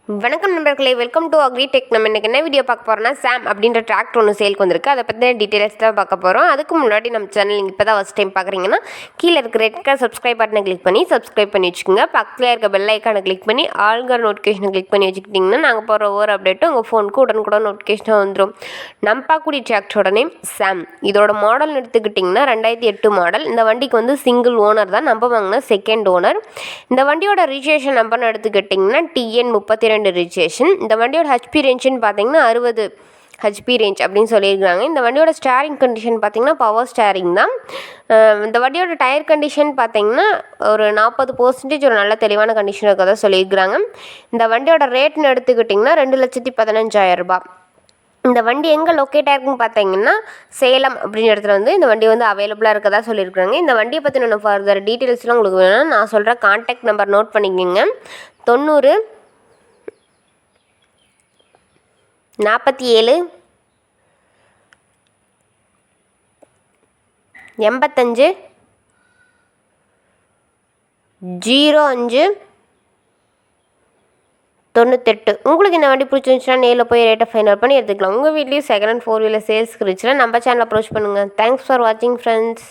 வணக்கம் நண்பர்களே, welcome to agritech. நம்ம இன்றைக்கி என்ன வீடியோ பார்க்க போகிறோம்னா, சாம் அப்படின்ற டிராக்டர் ஒன்று சேலுக்கு வந்திருக்கு. அதை பற்றின டீட்டெயில்ஸ் தான் பார்க்க போகிறோம். அதுக்கு முன்னாடி நம்ம சேனல் நீங்கள் இப்போ தான் ஃபஸ்ட் டைம் பார்க்குறீங்கன்னா கீழே இருக்க ரெட் கலர் சப்ஸ்கிரைப் பட்டனை கிளிக் பண்ணி சப்ஸ்கிரைப் பண்ணி வச்சுக்கோங்க. பக்கத்தில் இருக்க பெல் ஐக்கானை கிளிக் பண்ணி ஆல்கர் நோட்டிஃபிகேஷனை கிளிக் பண்ணி வச்சுக்கிட்டிங்கன்னா நாங்கள் போகிற ஒவ்வொரு அப்டேட்டும் உங்கள் ஃபோனுக்கு உடனுக்குடன் நோட்டிஃபிகேஷனாக வந்துடும். நம்ம பார்க்கக்கூடிய டிராக்டரோட நேம் சாம். இதோட மாடல் எடுத்துக்கிட்டிங்கன்னா 2008 மாடல். இந்த வண்டிக்கு வந்து சிங்கிள் ஓனர் தான், நம்ம வாங்கினா செகண்ட் ஓனர். இந்த வண்டியோட ரிஜிஸ்ட்ரேஷன் நம்பர்னு எடுத்துக்கிட்டிங்கன்னா TN 32 ரிஜிஸ்ட்ரேஷன். இந்த வண்டியோட ஹெச்பி ரேஞ்சுன்னு பார்த்தீங்கன்னா 60 ஹெச்பி ரேஞ்ச் அப்படின்னு சொல்லியிருக்காங்க. இந்த வண்டியோட ஸ்டேரிங் கண்டிஷன் பார்த்தீங்கன்னா பவர் ஸ்டேரிங் தான். இந்த வண்டியோட டயர் கண்டிஷன் பார்த்தீங்கன்னா ஒரு 40% ஒரு நல்ல தெளிவான கண்டிஷன் இருக்கதான் சொல்லியிருக்கிறாங்க. இந்த வண்டியோட ரேட்னு எடுத்துக்கிட்டிங்கன்னா 2,15,000 ரூபாய். இந்த வண்டி எங்கே லொக்கேட் ஆகிருக்குன்னு பார்த்தீங்கன்னா சேலம் அப்படின்ற இடத்துல வந்து இந்த வண்டி வந்து அவைலபிளாக இருக்கதா சொல்லியிருக்காங்க. இந்த வண்டியை பற்றின ஃபர்தர் டீட்டெயில்ஸ்லாம் உங்களுக்கு வேணும்னா நான் சொல்கிற கான்டாக்ட் நம்பர் நோட் பண்ணிக்கோங்க. 90 47 85 05 98. உங்களுக்கு இந்த வண்டி பிடிச்சிருந்துச்சுன்னா நேரில் போய் ரேட்டை ஃபைனல் பண்ணி எடுத்துக்கலாம். உங்கள் வீட்லேயும் செகண்ட் அண்ட் 4 வீலர் சேல்ஸ்க்கு இருந்துச்சுன்னா நம்ம சேனல் அப்ரோச் பண்ணுங்கள். தேங்க்ஸ் ஃபார் வாட்சிங் ஃப்ரெண்ட்ஸ்.